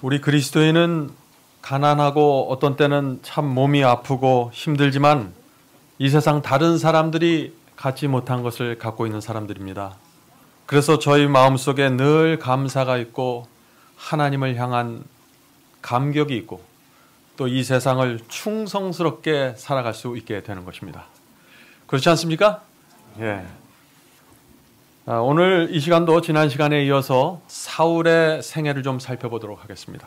우리 그리스도인은 가난하고 어떤 때는 참 몸이 아프고 힘들지만 이 세상 다른 사람들이 갖지 못한 것을 갖고 있는 사람들입니다. 그래서 저희 마음속에 늘 감사가 있고 하나님을 향한 감격이 있고 또 이 세상을 충성스럽게 살아갈 수 있게 되는 것입니다. 그렇지 않습니까? 예. 오늘 이 시간도 지난 시간에 이어서 사울의 생애를 좀 살펴보도록 하겠습니다.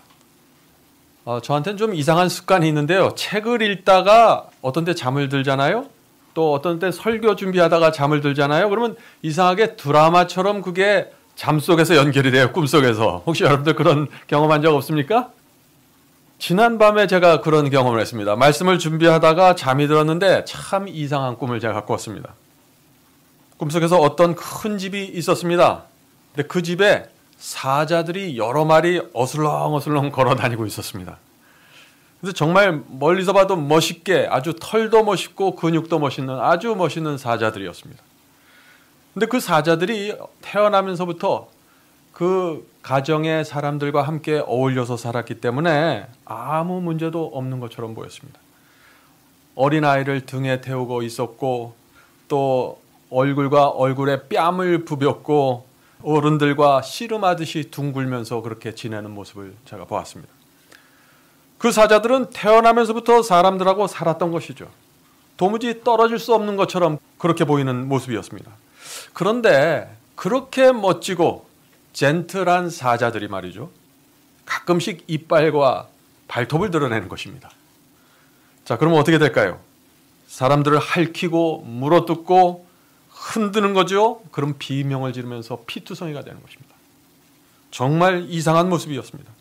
저한테는 좀 이상한 습관이 있는데요. 책을 읽다가 어떤 때 잠을 들잖아요. 또 어떤 때 설교 준비하다가 잠을 들잖아요. 그러면 이상하게 드라마처럼 그게 잠 속에서 연결이 돼요. 꿈속에서. 혹시 여러분들 그런 경험한 적 없습니까? 지난밤에 제가 그런 경험을 했습니다. 말씀을 준비하다가 잠이 들었는데 참 이상한 꿈을 제가 꿨습니다. 꿈속에서 어떤 큰 집이 있었습니다. 근데 그 집에 사자들이 여러 마리 어슬렁어슬렁 걸어 다니고 있었습니다. 그래서 정말 멀리서 봐도 멋있게 아주 털도 멋있고 근육도 멋있는 아주 멋있는 사자들이었습니다. 근데 그 사자들이 태어나면서부터 그 가정의 사람들과 함께 어울려서 살았기 때문에 아무 문제도 없는 것처럼 보였습니다. 어린아이를 등에 태우고 있었고 또 얼굴과 얼굴에 뺨을 부볐고 어른들과 씨름하듯이 둥글면서 그렇게 지내는 모습을 제가 보았습니다. 그 사자들은 태어나면서부터 사람들하고 살았던 것이죠. 도무지 떨어질 수 없는 것처럼 그렇게 보이는 모습이었습니다. 그런데 그렇게 멋지고 젠틀한 사자들이 말이죠. 가끔씩 이빨과 발톱을 드러내는 것입니다. 자, 그러면 어떻게 될까요? 사람들을 핥히고 물어뜯고 흔드는 거죠. 그럼 비명을 지르면서 피투성이가 되는 것입니다. 정말 이상한 모습이었습니다.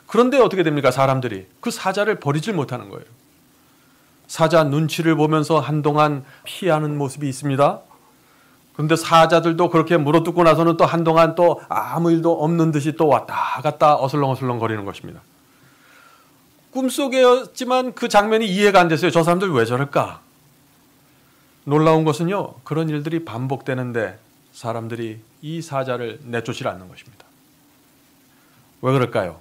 그런데 어떻게 됩니까? 사람들이 그 사자를 버리질 못하는 거예요. 사자 눈치를 보면서 한동안 피하는 모습이 있습니다. 그런데 사자들도 그렇게 물어뜯고 나서는 또 한동안 또 아무 일도 없는 듯이 또 왔다 갔다 어슬렁어슬렁 거리는 것입니다. 꿈속이었지만 그 장면이 이해가 안 됐어요. 저 사람들 왜 저럴까? 놀라운 것은요, 그런 일들이 반복되는데 사람들이 이 사자를 내쫓지 않는 것입니다. 왜 그럴까요?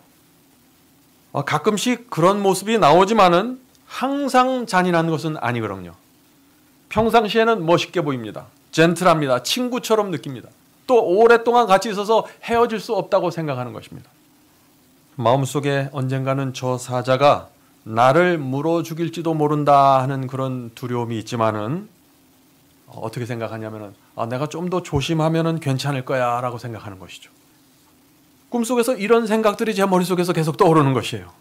가끔씩 그런 모습이 나오지만은 항상 잔인한 것은 아니거든요. 평상시에는 멋있게 보입니다. 젠틀합니다. 친구처럼 느낍니다. 또 오랫동안 같이 있어서 헤어질 수 없다고 생각하는 것입니다. 마음속에 언젠가는 저 사자가 나를 물어 죽일지도 모른다 하는 그런 두려움이 있지만은 어떻게 생각하냐면은 내가 좀 더 조심하면은 괜찮을 거야 라고 생각하는 것이죠. 꿈속에서 이런 생각들이 제 머릿속에서 계속 떠오르는 것이에요.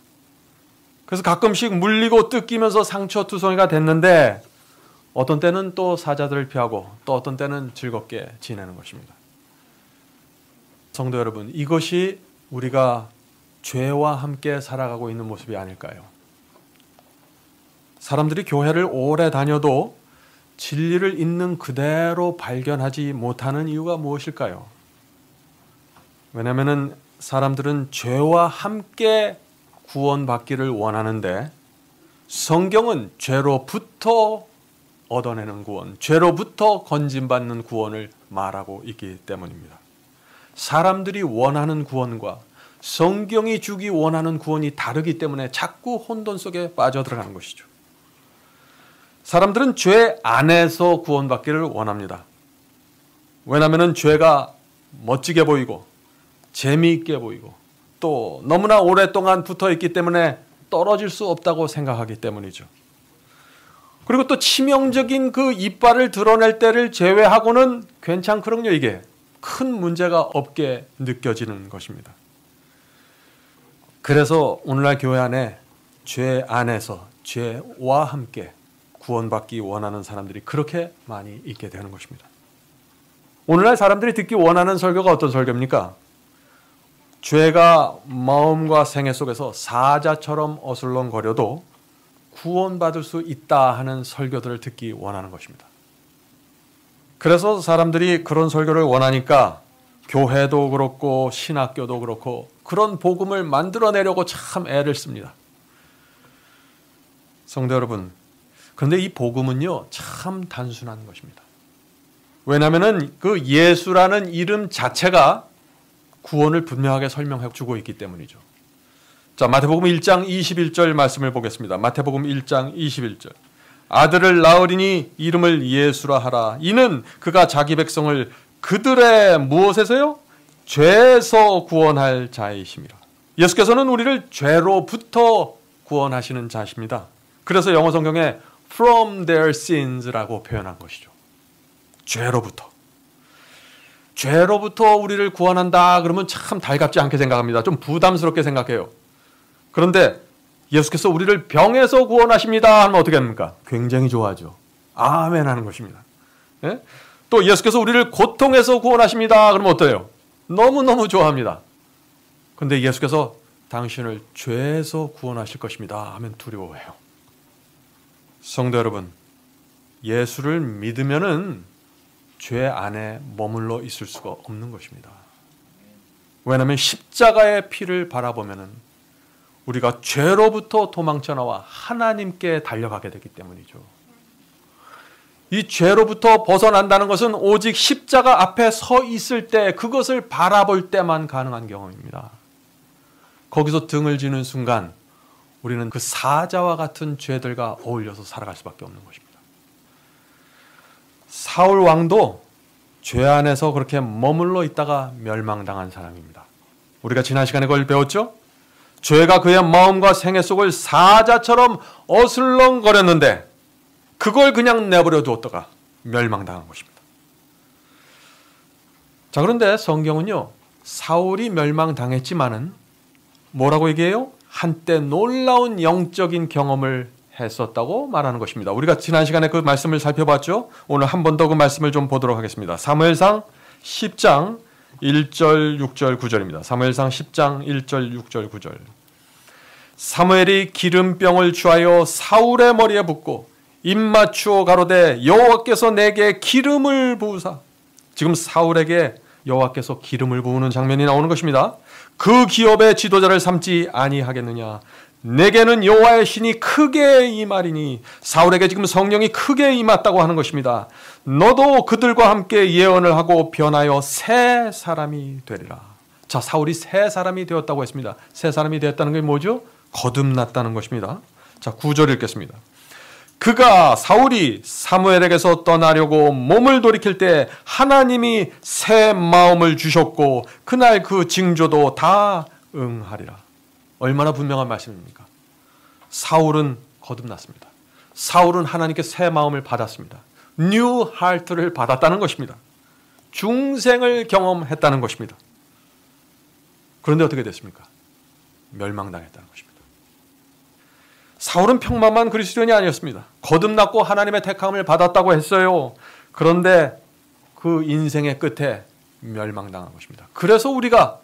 그래서 가끔씩 물리고 뜯기면서 상처투성이가 됐는데 어떤 때는 또 사자들을 피하고 또 어떤 때는 즐겁게 지내는 것입니다. 성도 여러분, 이것이 우리가 죄와 함께 살아가고 있는 모습이 아닐까요? 사람들이 교회를 오래 다녀도 진리를 있는 그대로 발견하지 못하는 이유가 무엇일까요? 왜냐하면 사람들은 죄와 함께 구원받기를 원하는데 성경은 죄로부터 얻어내는 구원, 죄로부터 건진받는 구원을 말하고 있기 때문입니다. 사람들이 원하는 구원과 성경이 주기 원하는 구원이 다르기 때문에 자꾸 혼돈 속에 빠져들어가는 것이죠. 사람들은 죄 안에서 구원받기를 원합니다. 왜냐하면 죄가 멋지게 보이고 재미있게 보이고 또 너무나 오랫동안 붙어있기 때문에 떨어질 수 없다고 생각하기 때문이죠. 그리고 또 치명적인 그 이빨을 드러낼 때를 제외하고는 괜찮거든요. 이게 큰 문제가 없게 느껴지는 것입니다. 그래서 오늘날 교회 안에 죄 안에서 죄와 함께 구원받기 원하는 사람들이 그렇게 많이 있게 되는 것입니다. 오늘날 사람들이 듣기 원하는 설교가 어떤 설교입니까? 죄가 마음과 생애 속에서 사자처럼 어슬렁거려도 구원받을 수 있다 하는 설교들을 듣기 원하는 것입니다. 그래서 사람들이 그런 설교를 원하니까 교회도 그렇고 신학교도 그렇고 그런 복음을 만들어내려고 참 애를 씁니다. 성도 여러분, 그런데 이 복음은요 참 단순한 것입니다. 왜냐하면 그 예수라는 이름 자체가 구원을 분명하게 설명해 주고 있기 때문이죠. 자, 마태복음 1장 21절 말씀을 보겠습니다. 마태복음 1장 21절. 아들을 낳으리니 이름을 예수라 하라. 이는 그가 자기 백성을 그들의 무엇에서요? 죄에서 구원할 자이심이라. 예수께서는 우리를 죄로부터 구원하시는 자십니다. 그래서 영어 성경에 from their sins라고 표현한 것이죠. 죄로부터. 죄로부터 우리를 구원한다 그러면 참 달갑지 않게 생각합니다. 좀 부담스럽게 생각해요. 그런데 예수께서 우리를 병에서 구원하십니다 하면 어떻게 합니까? 굉장히 좋아하죠. 아멘 하는 것입니다. 예? 또 예수께서 우리를 고통에서 구원하십니다 그러면 어때요? 너무너무 좋아합니다. 그런데 예수께서 당신을 죄에서 구원하실 것입니다 하면 두려워해요. 성도 여러분, 예수를 믿으면은 죄 안에 머물러 있을 수가 없는 것입니다. 왜냐하면 십자가의 피를 바라보면은 우리가 죄로부터 도망쳐 나와 하나님께 달려가게 되기 때문이죠. 이 죄로부터 벗어난다는 것은 오직 십자가 앞에 서 있을 때, 그것을 바라볼 때만 가능한 경험입니다. 거기서 등을 지는 순간 우리는 그 사자와 같은 죄들과 어울려서 살아갈 수밖에 없는 것입니다. 사울 왕도 죄 안에서 그렇게 머물러 있다가 멸망당한 사람입니다. 우리가 지난 시간에 그걸 배웠죠? 죄가 그의 마음과 생애 속을 사자처럼 어슬렁거렸는데 그걸 그냥 내버려 두었다가 멸망당한 것입니다. 자, 그런데 성경은요, 사울이 멸망당했지만은 뭐라고 얘기해요? 한때 놀라운 영적인 경험을 했었다고 말하는 것입니다. 우리가 지난 시간에 그 말씀을 살펴봤죠? 오늘 한 번 더 그 말씀을 좀 보도록 하겠습니다. 사무엘상 10장 1절, 6절, 9절입니다. 사무엘상 10장 1절, 6절, 9절. 사무엘이 기름병을 취하여 사울의 머리에 붓고 입 맞추어 가로되 여호와께서 내게 기름을 부으사. 지금 사울에게 여호와께서 기름을 부으는 장면이 나오는 것입니다. 그 기업의 지도자를 삼지 아니하겠느냐. 내게는 여호와의 신이 크게 임하리니. 사울에게 지금 성령이 크게 임했다고 하는 것입니다. 너도 그들과 함께 예언을 하고 변하여 새 사람이 되리라. 자, 사울이 새 사람이 되었다고 했습니다. 새 사람이 되었다는 게 뭐죠? 거듭났다는 것입니다. 자, 9절 읽겠습니다. 그가 사울이 사무엘에게서 떠나려고 몸을 돌이킬 때 하나님이 새 마음을 주셨고 그날 그 징조도 다 응하리라. 얼마나 분명한 말씀입니까? 사울은 거듭났습니다. 사울은 하나님께 새 마음을 받았습니다. 뉴 하트를 받았다는 것입니다. 중생을 경험했다는 것입니다. 그런데 어떻게 됐습니까? 멸망당했다는 것입니다. 사울은 평범한 그리스도인이 아니었습니다. 거듭났고 하나님의 택함을 받았다고 했어요. 그런데 그 인생의 끝에 멸망당한 것입니다. 그래서 우리가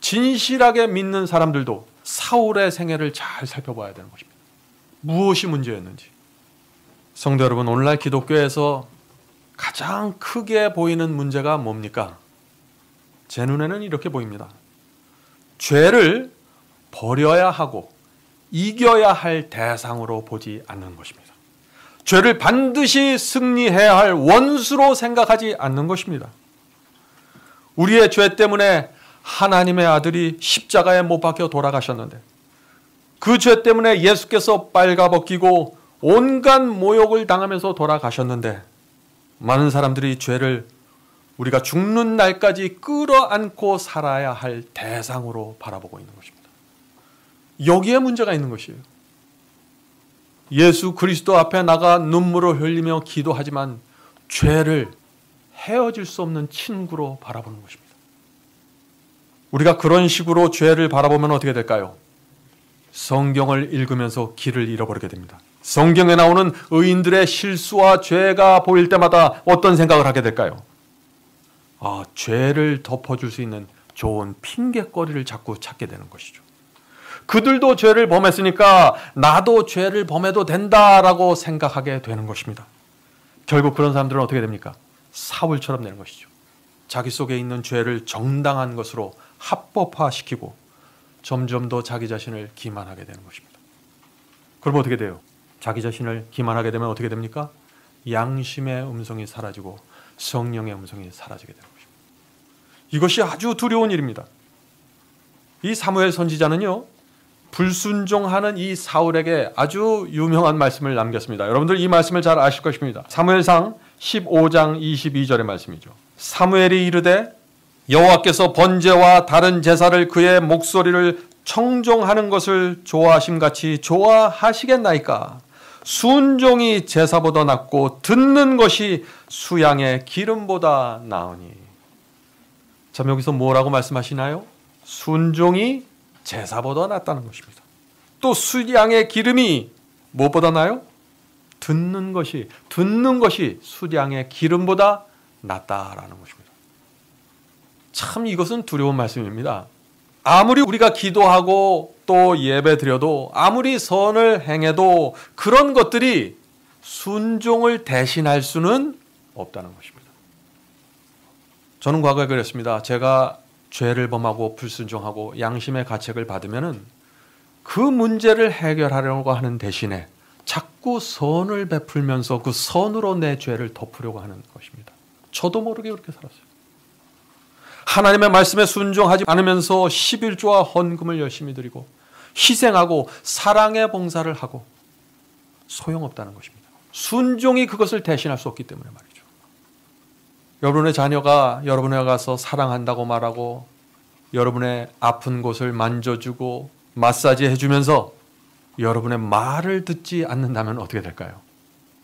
진실하게 믿는 사람들도 사울의 생애를 잘 살펴봐야 되는 것입니다. 무엇이 문제였는지. 성도 여러분, 오늘날 기독교에서 가장 크게 보이는 문제가 뭡니까? 제 눈에는 이렇게 보입니다. 죄를 버려야 하고 이겨야 할 대상으로 보지 않는 것입니다. 죄를 반드시 승리해야 할 원수로 생각하지 않는 것입니다. 우리의 죄 때문에 하나님의 아들이 십자가에 못 박혀 돌아가셨는데 그 죄 때문에 예수께서 빨가벗기고 온갖 모욕을 당하면서 돌아가셨는데 많은 사람들이 죄를 우리가 죽는 날까지 끌어안고 살아야 할 대상으로 바라보고 있는 것입니다. 여기에 문제가 있는 것이에요. 예수 그리스도 앞에 나가 눈물을 흘리며 기도하지만 죄를 헤어질 수 없는 친구로 바라보는 것입니다. 우리가 그런 식으로 죄를 바라보면 어떻게 될까요? 성경을 읽으면서 길을 잃어버리게 됩니다. 성경에 나오는 의인들의 실수와 죄가 보일 때마다 어떤 생각을 하게 될까요? 죄를 덮어줄 수 있는 좋은 핑계거리를 자꾸 찾게 되는 것이죠. 그들도 죄를 범했으니까 나도 죄를 범해도 된다라고 생각하게 되는 것입니다. 결국 그런 사람들은 어떻게 됩니까? 사울처럼 되는 것이죠. 자기 속에 있는 죄를 정당한 것으로 합법화시키고 점점 더 자기 자신을 기만하게 되는 것입니다. 그럼 어떻게 돼요? 자기 자신을 기만하게 되면 어떻게 됩니까? 양심의 음성이 사라지고 성령의 음성이 사라지게 되는 것입니다. 이것이 아주 두려운 일입니다. 이 사무엘 선지자는요, 불순종하는 이 사울에게 아주 유명한 말씀을 남겼습니다. 여러분들 이 말씀을 잘 아실 것입니다. 사무엘상 15장 22절의 말씀이죠. 사무엘이 이르되 여호와께서 번제와 다른 제사를 그의 목소리를 청종하는 것을 좋아하심같이 좋아하시겠나이까. 순종이 제사보다 낫고 듣는 것이 수양의 기름보다 나으니. 참 여기서 뭐라고 말씀하시나요? 순종이 제사보다 낫다는 것입니다. 또 수양의 기름이 무엇보다 나요? 듣는 것이 수양의 기름보다 낫다라는 것입니다. 참 이것은 두려운 말씀입니다. 아무리 우리가 기도하고 또 예배 드려도 아무리 선을 행해도 그런 것들이 순종을 대신할 수는 없다는 것입니다. 저는 과거에 그랬습니다. 제가 죄를 범하고 불순종하고 양심의 가책을 받으면은 그 문제를 해결하려고 하는 대신에 자꾸 선을 베풀면서 그 선으로 내 죄를 덮으려고 하는 것입니다. 저도 모르게 그렇게 살았어요. 하나님의 말씀에 순종하지 않으면서 11조와 헌금을 열심히 드리고 희생하고 사랑의 봉사를 하고 소용없다는 것입니다. 순종이 그것을 대신할 수 없기 때문에 말이죠. 여러분의 자녀가 여러분에 가서 사랑한다고 말하고 여러분의 아픈 곳을 만져주고 마사지 해주면서 여러분의 말을 듣지 않는다면 어떻게 될까요?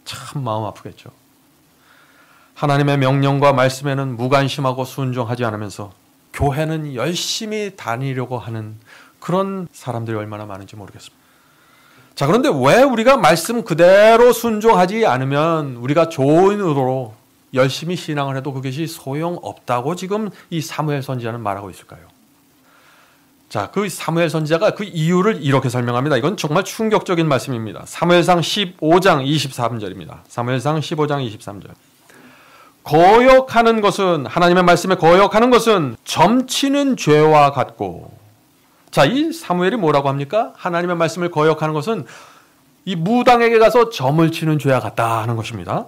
참 마음 아프겠죠. 하나님의 명령과 말씀에는 무관심하고 순종하지 않으면서 교회는 열심히 다니려고 하는 그런 사람들이 얼마나 많은지 모르겠습니다. 자, 그런데 왜 우리가 말씀 그대로 순종하지 않으면 우리가 좋은 의도로 열심히 신앙을 해도 그것이 소용없다고 지금 이 사무엘 선지자는 말하고 있을까요? 자, 그 사무엘 선지자가 그 이유를 이렇게 설명합니다. 이건 정말 충격적인 말씀입니다. 사무엘상 15장 23절입니다. 사무엘상 15장 23절. 거역하는 것은, 하나님의 말씀에 거역하는 것은 점치는 죄와 같고. 자, 이 사무엘이 뭐라고 합니까? 하나님의 말씀을 거역하는 것은 이 무당에게 가서 점을 치는 죄와 같다 하는 것입니다.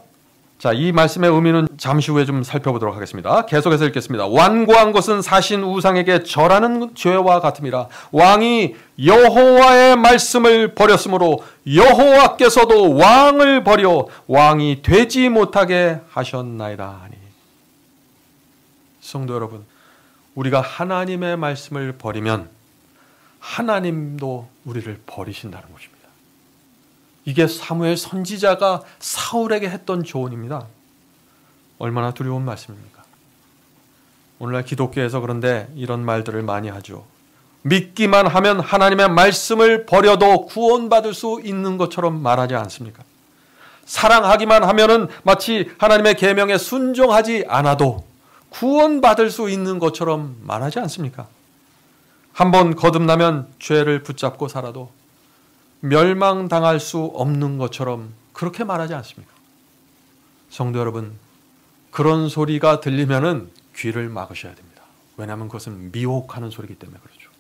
자, 이 말씀의 의미는 잠시 후에 좀 살펴보도록 하겠습니다. 계속해서 읽겠습니다. 완고한 것은 사신 우상에게 절하는 죄와 같음이라. 왕이 여호와의 말씀을 버렸으므로 여호와께서도 왕을 버려 왕이 되지 못하게 하셨나이다 하니. 성도 여러분, 우리가 하나님의 말씀을 버리면 하나님도 우리를 버리신다는 것입니다. 이게 사무엘 선지자가 사울에게 했던 조언입니다. 얼마나 두려운 말씀입니까? 오늘날 기독교에서 그런데 이런 말들을 많이 하죠. 믿기만 하면 하나님의 말씀을 버려도 구원받을 수 있는 것처럼 말하지 않습니까? 사랑하기만 하면은 마치 하나님의 계명에 순종하지 않아도 구원받을 수 있는 것처럼 말하지 않습니까? 한번 거듭나면 죄를 붙잡고 살아도 멸망당할 수 없는 것처럼 그렇게 말하지 않습니까? 성도 여러분, 그런 소리가 들리면은 귀를 막으셔야 됩니다. 왜냐하면 그것은 미혹하는 소리이기 때문에 그렇죠.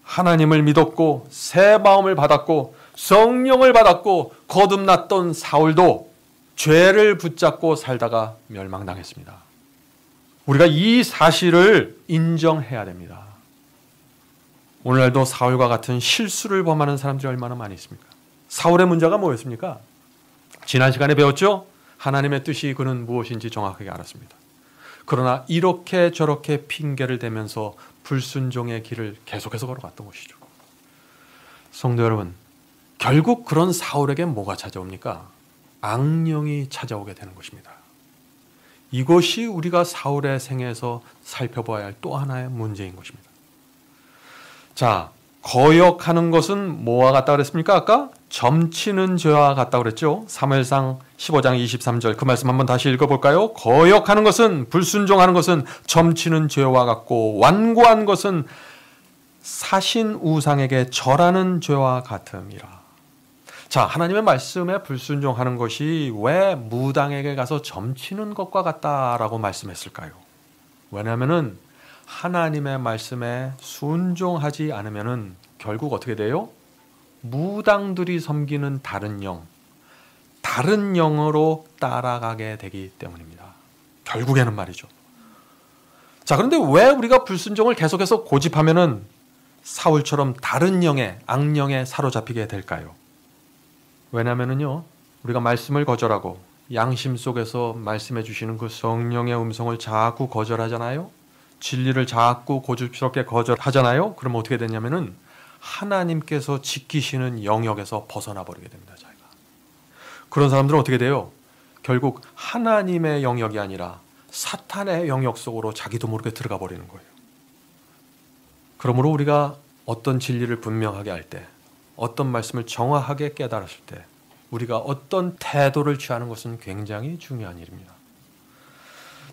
하나님을 믿었고 새 마음을 받았고 성령을 받았고 거듭났던 사울도 죄를 붙잡고 살다가 멸망당했습니다. 우리가 이 사실을 인정해야 됩니다. 오늘날도 사울과 같은 실수를 범하는 사람들이 얼마나 많이 있습니까? 사울의 문제가 뭐였습니까? 지난 시간에 배웠죠? 하나님의 뜻이 그는 무엇인지 정확하게 알았습니다. 그러나 이렇게 저렇게 핑계를 대면서 불순종의 길을 계속해서 걸어갔던 것이죠. 성도 여러분, 결국 그런 사울에게 뭐가 찾아옵니까? 악령이 찾아오게 되는 것입니다. 이것이 우리가 사울의 생애에서 살펴봐야 할 또 하나의 문제인 것입니다. 자, 거역하는 것은 뭐와 같다 그랬습니까? 아까 점치는 죄와 같다 그랬죠. 사무엘상 15장 23절 그 말씀 한번 다시 읽어볼까요? 거역하는 것은, 불순종하는 것은 점치는 죄와 같고 완고한 것은 사신 우상에게 절하는 죄와 같음이라. 자, 하나님의 말씀에 불순종하는 것이 왜 무당에게 가서 점치는 것과 같다라고 말씀했을까요? 왜냐하면은 하나님의 말씀에 순종하지 않으면은 결국 어떻게 돼요? 무당들이 섬기는 다른 영으로 따라가게 되기 때문입니다. 결국에는 말이죠. 자, 그런데 왜 우리가 불순종을 계속해서 고집하면은 사울처럼 다른 영에, 악령에 사로잡히게 될까요? 왜냐하면요, 우리가 말씀을 거절하고 양심 속에서 말씀해 주시는 그 성령의 음성을 자꾸 거절하잖아요. 진리를 자꾸 고집스럽게 거절하잖아요. 그러면 어떻게 되냐면은 하나님께서 지키시는 영역에서 벗어나 버리게 됩니다. 자기가. 그런 사람들은 어떻게 돼요? 결국 하나님의 영역이 아니라 사탄의 영역 속으로 자기도 모르게 들어가 버리는 거예요. 그러므로 우리가 어떤 진리를 분명하게 할 때, 어떤 말씀을 정확하게 깨달았을 때 우리가 어떤 태도를 취하는 것은 굉장히 중요한 일입니다.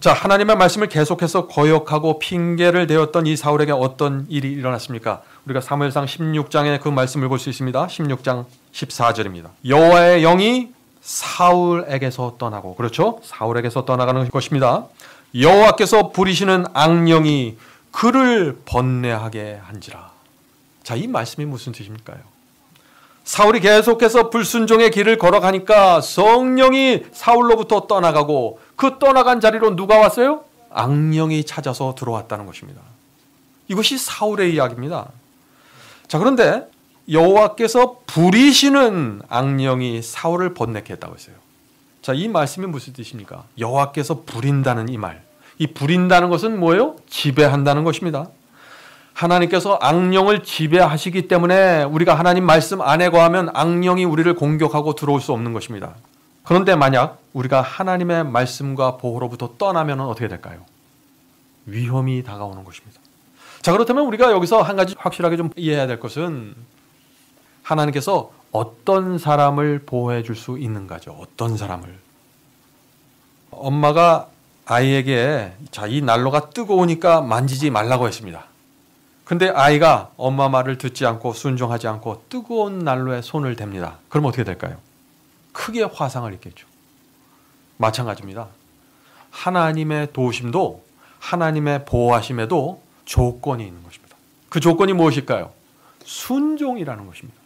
자, 하나님의 말씀을 계속해서 거역하고 핑계를 대었던 이 사울에게 어떤 일이 일어났습니까? 우리가 사무엘상 16장에 그 말씀을 볼 수 있습니다. 16장 14절입니다. 여호와의 영이 사울에게서 떠나고, 그렇죠? 사울에게서 떠나가는 것입니다. 여호와께서 부리시는 악령이 그를 번뇌하게 한지라. 자, 이 말씀이 무슨 뜻입니까요? 사울이 계속해서 불순종의 길을 걸어가니까 성령이 사울로부터 떠나가고 그 떠나간 자리로 누가 왔어요? 악령이 찾아서 들어왔다는 것입니다. 이것이 사울의 이야기입니다. 자, 그런데 여호와께서 부리시는 악령이 사울을 번뇌케 했다고 했어요. 자, 이 말씀이 무슨 뜻입니까? 여호와께서 부린다는 이 말. 이 부린다는 것은 뭐예요? 지배한다는 것입니다. 하나님께서 악령을 지배하시기 때문에 우리가 하나님 말씀 안에 거하면 악령이 우리를 공격하고 들어올 수 없는 것입니다. 그런데 만약 우리가 하나님의 말씀과 보호로부터 떠나면 어떻게 될까요? 위험이 다가오는 것입니다. 자, 그렇다면 우리가 여기서 한 가지 확실하게 좀 이해해야 될 것은 하나님께서 어떤 사람을 보호해 줄 수 있는가죠. 어떤 사람을. 엄마가 아이에게 자, 이 난로가 뜨거우니까 만지지 말라고 했습니다. 근데 아이가 엄마 말을 듣지 않고 순종하지 않고 뜨거운 난로에 손을 댑니다. 그럼 어떻게 될까요? 크게 화상을 입겠죠. 마찬가지입니다. 하나님의 도우심도 하나님의 보호하심에도 조건이 있는 것입니다. 그 조건이 무엇일까요? 순종이라는 것입니다.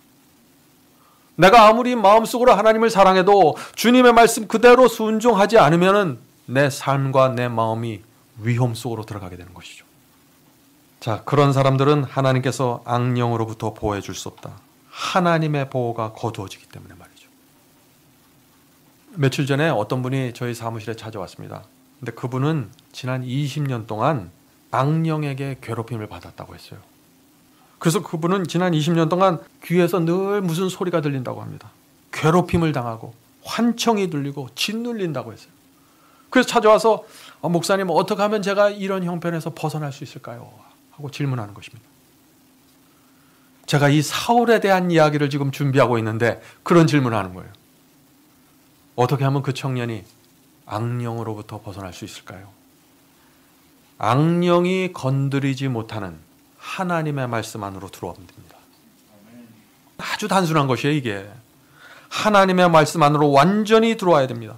내가 아무리 마음속으로 하나님을 사랑해도 주님의 말씀 그대로 순종하지 않으면 내 삶과 내 마음이 위험 속으로 들어가게 되는 것이죠. 자, 그런 사람들은 하나님께서 악령으로부터 보호해 줄 수 없다. 하나님의 보호가 거두어지기 때문에 말이죠. 며칠 전에 어떤 분이 저희 사무실에 찾아왔습니다. 근데 그분은 지난 20년 동안 악령에게 괴롭힘을 받았다고 했어요. 그래서 그분은 지난 20년 동안 귀에서 늘 무슨 소리가 들린다고 합니다. 괴롭힘을 당하고 환청이 들리고 짓눌린다고 했어요. 그래서 찾아와서 목사님, 어떻게 하면 제가 이런 형편에서 벗어날 수 있을까요? 하고 질문하는 것입니다. 제가 이 사울에 대한 이야기를 지금 준비하고 있는데 그런 질문을 하는 거예요. 어떻게 하면 그 청년이 악령으로부터 벗어날 수 있을까요? 악령이 건드리지 못하는 하나님의 말씀 안으로 들어오면 됩니다. 아주 단순한 것이에요, 이게. 하나님의 말씀 안으로 완전히 들어와야 됩니다.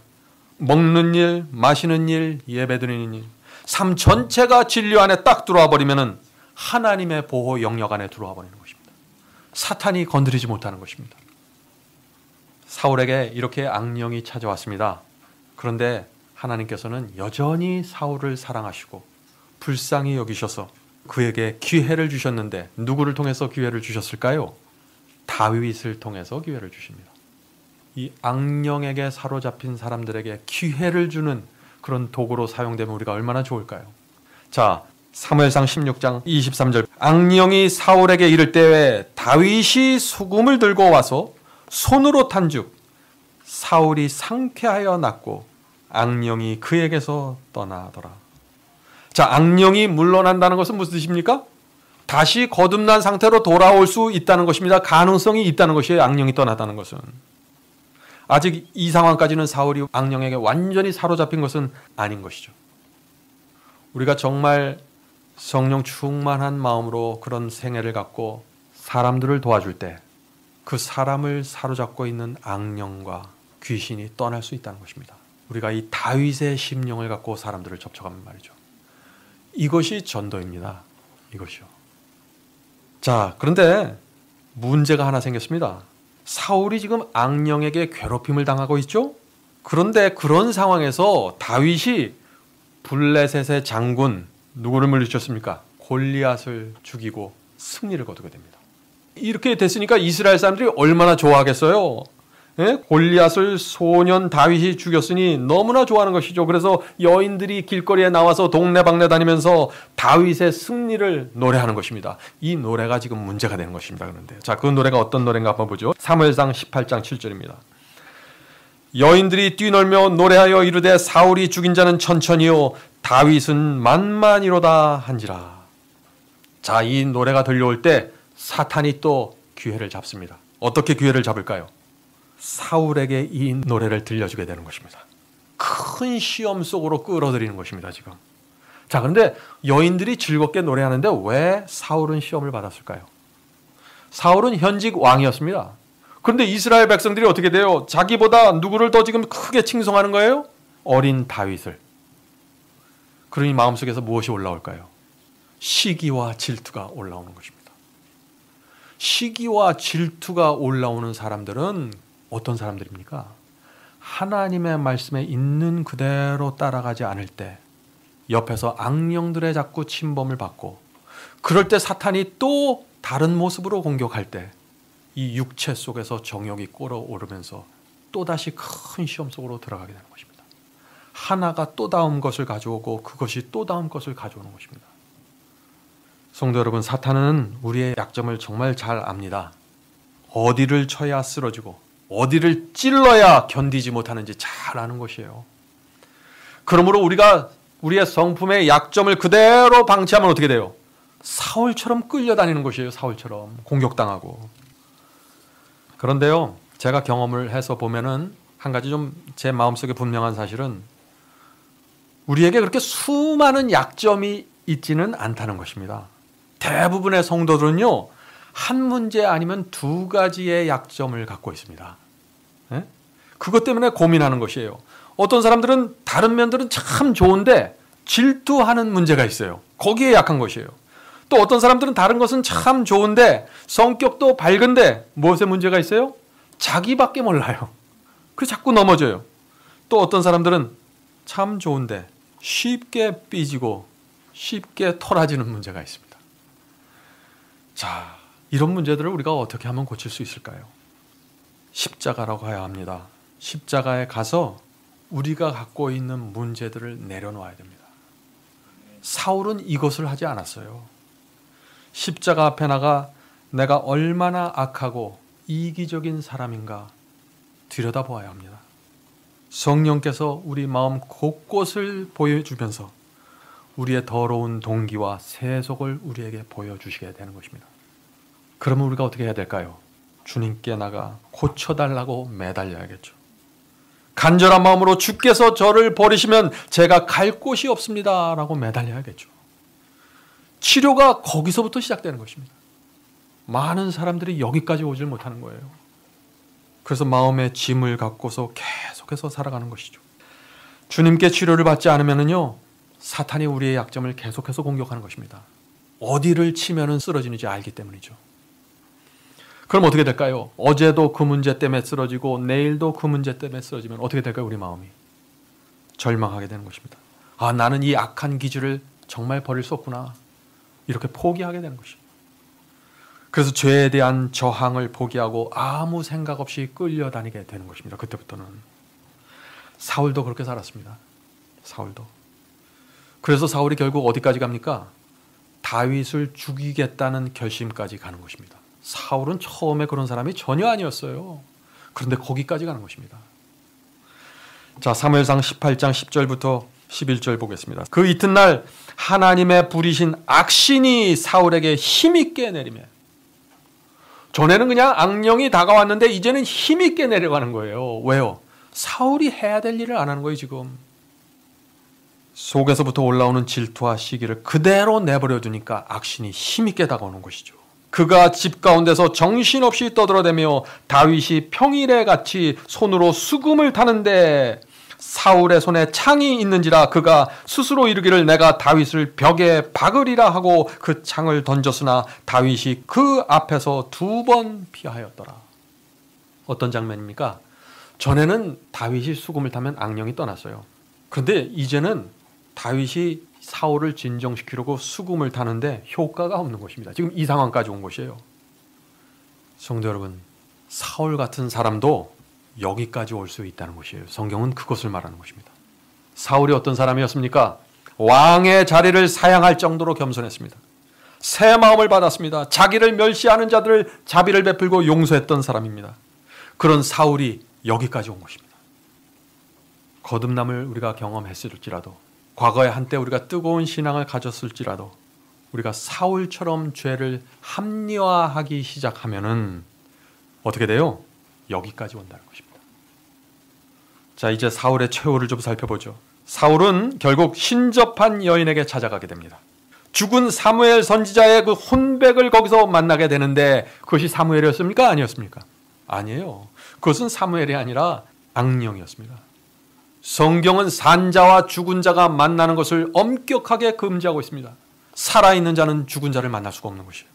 먹는 일, 마시는 일, 예배드리는 일, 삶 전체가 진리 안에 딱 들어와 버리면은 하나님의 보호 영역 안에 들어와 버리는 것입니다. 사탄이 건드리지 못하는 것입니다. 사울에게 이렇게 악령이 찾아왔습니다. 그런데 하나님께서는 여전히 사울을 사랑하시고 불쌍히 여기셔서 그에게 기회를 주셨는데 누구를 통해서 기회를 주셨을까요? 다윗을 통해서 기회를 주십니다. 이 악령에게 사로잡힌 사람들에게 기회를 주는 그런 도구로 사용되면 우리가 얼마나 좋을까요? 자, 사무엘상 16장 23절. 악령이 사울에게 이를 때에 다윗이 수금을 들고 와서 손으로 탄즉 사울이 상쾌하여 낫고 악령이 그에게서 떠나더라. 자, 악령이 물러난다는 것은 무슨 뜻입니까? 다시 거듭난 상태로 돌아올 수 있다는 것입니다. 가능성이 있다는 것이에요. 악령이 떠나다는 것은. 아직 이 상황까지는 사울이 악령에게 완전히 사로잡힌 것은 아닌 것이죠. 우리가 정말 성령 충만한 마음으로 그런 생애를 갖고 사람들을 도와줄 때 그 사람을 사로잡고 있는 악령과 귀신이 떠날 수 있다는 것입니다. 우리가 이 다윗의 심령을 갖고 사람들을 접촉하면 말이죠. 이것이 전도입니다. 이것이요. 자, 그런데 문제가 하나 생겼습니다. 사울이 지금 악령에게 괴롭힘을 당하고 있죠? 그런데 그런 상황에서 다윗이 블레셋의 장군 누구를 물리쳤습니까? 골리앗을 죽이고 승리를 거두게 됩니다. 이렇게 됐으니까 이스라엘 사람들이 얼마나 좋아하겠어요. 예? 골리앗을 소년 다윗이 죽였으니 너무나 좋아하는 것이죠. 그래서 여인들이 길거리에 나와서 동네방네 다니면서 다윗의 승리를 노래하는 것입니다. 이 노래가 지금 문제가 되는 것입니다. 그런데 자, 그 노래가 어떤 노래인가 한번 보죠. 사무엘상 18장 7절입니다. 여인들이 뛰놀며 노래하여 이르되 사울이 죽인 자는 천천히요 다윗은 만만이로다 한지라. 자, 이 노래가 들려올 때 사탄이 또 기회를 잡습니다. 어떻게 기회를 잡을까요? 사울에게 이 노래를 들려주게 되는 것입니다. 큰 시험 속으로 끌어들이는 것입니다, 지금. 자, 그런데 여인들이 즐겁게 노래하는데 왜 사울은 시험을 받았을까요? 사울은 현직 왕이었습니다. 그런데 이스라엘 백성들이 어떻게 돼요? 자기보다 누구를 더 지금 크게 칭송하는 거예요? 어린 다윗을. 그러니 마음속에서 무엇이 올라올까요? 시기와 질투가 올라오는 것입니다. 시기와 질투가 올라오는 사람들은 어떤 사람들입니까? 하나님의 말씀에 있는 그대로 따라가지 않을 때 옆에서 악령들의 자꾸 침범을 받고, 그럴 때 사탄이 또 다른 모습으로 공격할 때 이 육체 속에서 정욕이 끓어오르면서 또다시 큰 시험 속으로 들어가게 되는 것입니다. 하나가 또 다음 것을 가져오고 그것이 또 다음 것을 가져오는 것입니다. 성도 여러분, 사탄은 우리의 약점을 정말 잘 압니다. 어디를 쳐야 쓰러지고 어디를 찔러야 견디지 못하는지 잘 아는 것이에요. 그러므로 우리가 우리의 성품의 약점을 그대로 방치하면 어떻게 돼요? 사울처럼 끌려다니는 것이에요. 사울처럼 공격당하고. 그런데요, 제가 경험을 해서 보면은 한 가지 좀 제 마음속에 분명한 사실은 우리에게 그렇게 수많은 약점이 있지는 않다는 것입니다. 대부분의 성도들은요, 한 문제 아니면 두 가지의 약점을 갖고 있습니다. 예? 그것 때문에 고민하는 것이에요. 어떤 사람들은 다른 면들은 참 좋은데 질투하는 문제가 있어요. 거기에 약한 것이에요. 또 어떤 사람들은 다른 것은 참 좋은데 성격도 밝은데 무엇에 문제가 있어요? 자기밖에 몰라요. 그래서 자꾸 넘어져요. 또 어떤 사람들은 참 좋은데 쉽게 삐지고 쉽게 토라지는 문제가 있습니다. 자, 이런 문제들을 우리가 어떻게 하면 고칠 수 있을까요? 십자가라고 가야 합니다. 십자가에 가서 우리가 갖고 있는 문제들을 내려놓아야 됩니다. 사울은 이것을 하지 않았어요. 십자가 앞에 나가 내가 얼마나 악하고 이기적인 사람인가 들여다보아야 합니다. 성령께서 우리 마음 곳곳을 보여주면서 우리의 더러운 동기와 세속을 우리에게 보여주시게 되는 것입니다. 그러면 우리가 어떻게 해야 될까요? 주님께 나가 고쳐달라고 매달려야겠죠. 간절한 마음으로 주께서 저를 버리시면 제가 갈 곳이 없습니다 라고 매달려야겠죠. 치료가 거기서부터 시작되는 것입니다. 많은 사람들이 여기까지 오질 못하는 거예요. 그래서 마음의 짐을 갖고서 계속해서 살아가는 것이죠. 주님께 치료를 받지 않으면요, 사탄이 우리의 약점을 계속해서 공격하는 것입니다. 어디를 치면은 쓰러지는지 알기 때문이죠. 그럼 어떻게 될까요? 어제도 그 문제 때문에 쓰러지고 내일도 그 문제 때문에 쓰러지면 어떻게 될까요? 우리 마음이 절망하게 되는 것입니다. 아, 나는 이 악한 기질을 정말 버릴 수 없구나. 이렇게 포기하게 되는 것입니다. 그래서 죄에 대한 저항을 포기하고 아무 생각 없이 끌려다니게 되는 것입니다. 그때부터는. 사울도 그렇게 살았습니다. 사울도. 그래서 사울이 결국 어디까지 갑니까? 다윗을 죽이겠다는 결심까지 가는 것입니다. 사울은 처음에 그런 사람이 전혀 아니었어요. 그런데 거기까지 가는 것입니다. 자, 사무엘상 18장 10절부터 11절 보겠습니다. 그 이튿날 하나님의 부리신 악신이 사울에게 힘있게 내리며, 전에는 그냥 악령이 다가왔는데 이제는 힘있게 내려가는 거예요. 왜요? 사울이 해야 될 일을 안 하는 거예요, 지금. 속에서부터 올라오는 질투와 시기를 그대로 내버려 두니까 악신이 힘있게 다가오는 것이죠. 그가 집 가운데서 정신없이 떠들어대며 다윗이 평일에 같이 손으로 수금을 타는데 사울의 손에 창이 있는지라 그가 스스로 이르기를 내가 다윗을 벽에 박으리라 하고 그 창을 던졌으나 다윗이 그 앞에서 2번 피하였더라. 어떤 장면입니까? 전에는 다윗이 수금을 타면 악령이 떠났어요. 그런데 이제는 다윗이 사울을 진정시키려고 수금을 타는데 효과가 없는 것입니다. 지금 이 상황까지 온 것이에요. 성도 여러분, 사울 같은 사람도 여기까지 올 수 있다는 것이에요. 성경은 그것을 말하는 것입니다. 사울이 어떤 사람이었습니까? 왕의 자리를 사양할 정도로 겸손했습니다. 새 마음을 받았습니다. 자기를 멸시하는 자들을 자비를 베풀고 용서했던 사람입니다. 그런 사울이 여기까지 온 것입니다. 거듭남을 우리가 경험했을지라도, 과거에 한때 우리가 뜨거운 신앙을 가졌을지라도 우리가 사울처럼 죄를 합리화하기 시작하면은 어떻게 돼요? 여기까지 온다는 것입니다. 자, 이제 사울의 최후를 좀 살펴보죠. 사울은 결국 신접한 여인에게 찾아가게 됩니다. 죽은 사무엘 선지자의 그 혼백을 거기서 만나게 되는데 그것이 사무엘이었습니까? 아니었습니까? 아니에요. 그것은 사무엘이 아니라 악령이었습니다. 성경은 산자와 죽은 자가 만나는 것을 엄격하게 금지하고 있습니다. 살아있는 자는 죽은 자를 만날 수가 없는 것이에요.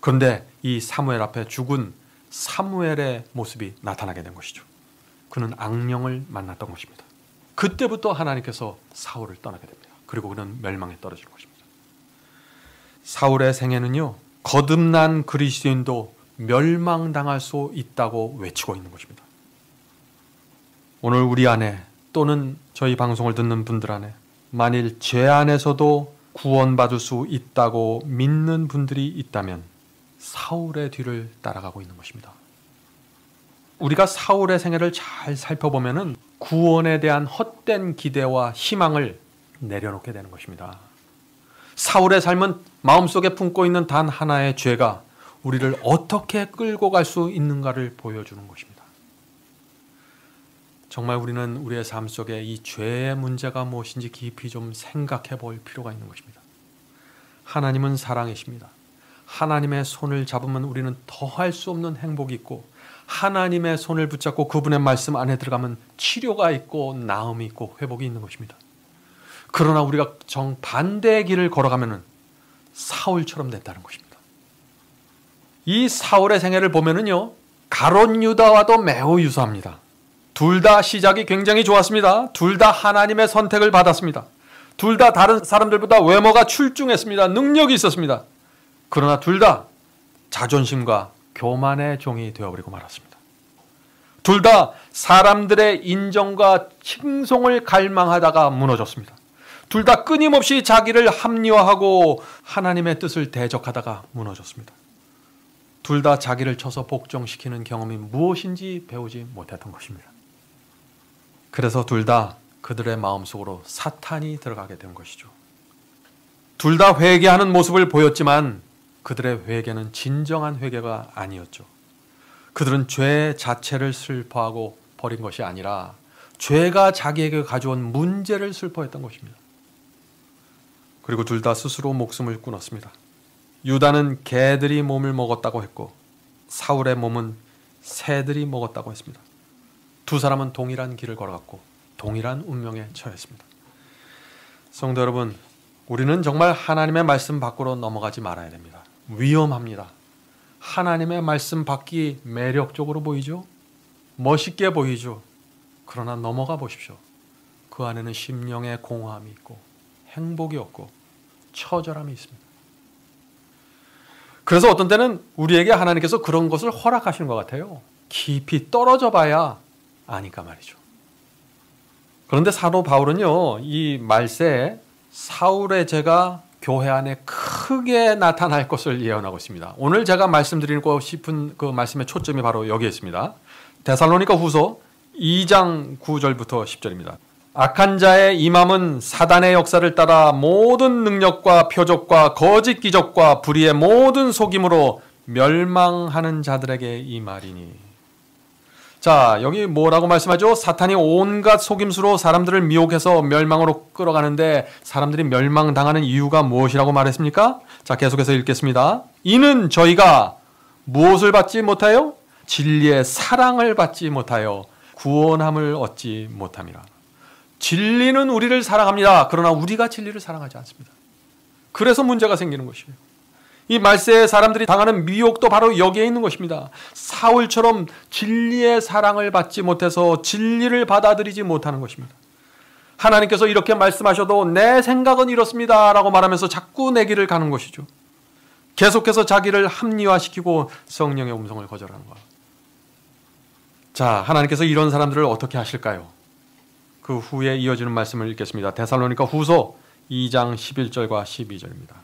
그런데 이 사무엘 앞에 죽은 사무엘의 모습이 나타나게 된 것이죠. 그는 악령을 만났던 것입니다. 그때부터 하나님께서 사울을 떠나게 됩니다. 그리고 그는 멸망에 떨어지는 것입니다. 사울의 생애는요, 거듭난 그리스도인도 멸망당할 수 있다고 외치고 있는 것입니다. 오늘 우리 안에 또는 저희 방송을 듣는 분들 안에 만일 죄 안에서도 구원받을 수 있다고 믿는 분들이 있다면 사울의 뒤를 따라가고 있는 것입니다. 우리가 사울의 생애를 잘 살펴보면 구원에 대한 헛된 기대와 희망을 내려놓게 되는 것입니다. 사울의 삶은 마음속에 품고 있는 단 하나의 죄가 우리를 어떻게 끌고 갈 수 있는가를 보여주는 것입니다. 정말 우리는 우리의 삶 속에 이 죄의 문제가 무엇인지 깊이 좀 생각해 볼 필요가 있는 것입니다. 하나님은 사랑이십니다. 하나님의 손을 잡으면 우리는 더할 수 없는 행복이 있고, 하나님의 손을 붙잡고 그분의 말씀 안에 들어가면 치료가 있고 나음이 있고 회복이 있는 것입니다. 그러나 우리가 정반대의 길을 걸어가면 사울처럼 됐다는 것입니다. 이 사울의 생애를 보면은요, 가롯 유다와도 매우 유사합니다. 둘 다 시작이 굉장히 좋았습니다. 둘 다 하나님의 선택을 받았습니다. 둘 다 다른 사람들보다 외모가 출중했습니다. 능력이 있었습니다. 그러나 둘 다 자존심과 교만의 종이 되어버리고 말았습니다. 둘 다 사람들의 인정과 칭송을 갈망하다가 무너졌습니다. 둘 다 끊임없이 자기를 합리화하고 하나님의 뜻을 대적하다가 무너졌습니다. 둘 다 자기를 쳐서 복종시키는 경험이 무엇인지 배우지 못했던 것입니다. 그래서 둘 다 그들의 마음속으로 사탄이 들어가게 된 것이죠. 둘 다 회개하는 모습을 보였지만 그들의 회개는 진정한 회개가 아니었죠. 그들은 죄 자체를 슬퍼하고 버린 것이 아니라 죄가 자기에게 가져온 문제를 슬퍼했던 것입니다. 그리고 둘 다 스스로 목숨을 끊었습니다. 유다는 개들이 몸을 먹었다고 했고 사울의 몸은 새들이 먹었다고 했습니다. 두 사람은 동일한 길을 걸어갔고 동일한 운명에 처했습니다. 성도 여러분, 우리는 정말 하나님의 말씀 밖으로 넘어가지 말아야 됩니다. 위험합니다. 하나님의 말씀 밖이 매력적으로 보이죠? 멋있게 보이죠? 그러나 넘어가 보십시오. 그 안에는 심령의 공허함이 있고 행복이 없고 처절함이 있습니다. 그래서 어떤 때는 우리에게 하나님께서 그런 것을 허락하시는 것 같아요. 깊이 떨어져 봐야 아니까 말이죠. 그런데 사도 바울은요, 이 말세에 사울의 죄가 교회 안에 크게 나타날 것을 예언하고 있습니다. 오늘 제가 말씀드리고 싶은 그 말씀의 초점이 바로 여기에 있습니다. 데살로니가 후서 2장 9절부터 10절입니다. 악한 자의 임함은 사단의 역사를 따라 모든 능력과 표적과 거짓 기적과 불의의 모든 속임으로 멸망하는 자들에게 이 말이니. 자, 여기 뭐라고 말씀하죠? 사탄이 온갖 속임수로 사람들을 미혹해서 멸망으로 끌어가는데 사람들이 멸망당하는 이유가 무엇이라고 말했습니까? 자, 계속해서 읽겠습니다. 이는 저희가 무엇을 받지 못하여? 진리의 사랑을 받지 못하여 구원함을 얻지 못함이라. 진리는 우리를 사랑합니다. 그러나 우리가 진리를 사랑하지 않습니다. 그래서 문제가 생기는 것이에요. 이 말세에 사람들이 당하는 미혹도 바로 여기에 있는 것입니다. 사울처럼 진리의 사랑을 받지 못해서 진리를 받아들이지 못하는 것입니다. 하나님께서 이렇게 말씀하셔도 내 생각은 이렇습니다 라고 말하면서 자꾸 내 길을 가는 것이죠. 계속해서 자기를 합리화시키고 성령의 음성을 거절하는 것. 자, 하나님께서 이런 사람들을 어떻게 하실까요? 그 후에 이어지는 말씀을 읽겠습니다. 데살로니가 후서 2장 11절과 12절입니다.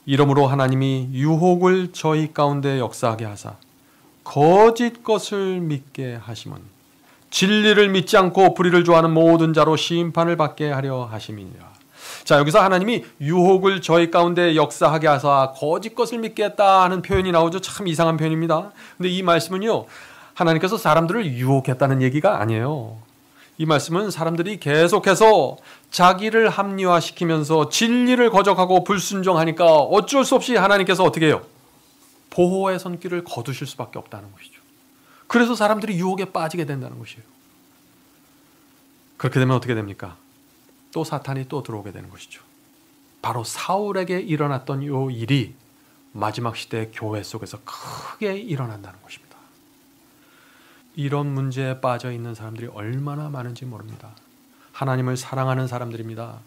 이러므로 하나님이 유혹을 저희 가운데 역사하게 하사 거짓 것을 믿게 하심은 진리를 믿지 않고 불의를 좋아하는 모든 자로 심판을 받게 하려 하심이니라. 자, 여기서 하나님이 유혹을 저희 가운데 역사하게 하사 거짓 것을 믿게 했다 하는 표현이 나오죠. 참 이상한 표현입니다. 근데 이 말씀은요, 하나님께서 사람들을 유혹했다는 얘기가 아니에요. 이 말씀은 사람들이 계속해서 자기를 합리화시키면서 진리를 거적하고 불순종하니까 어쩔 수 없이 하나님께서 어떻게 해요? 보호의 손길을 거두실 수밖에 없다는 것이죠. 그래서 사람들이 유혹에 빠지게 된다는 것이에요. 그렇게 되면 어떻게 됩니까? 또 사탄이 또 들어오게 되는 것이죠. 바로 사울에게 일어났던 이 일이 마지막 시대 교회 속에서 크게 일어난다는 것입니다. 이런 문제에 빠져 있는 사람들이 얼마나 많은지 모릅니다. 하나님을 사랑하는 사람들입니다.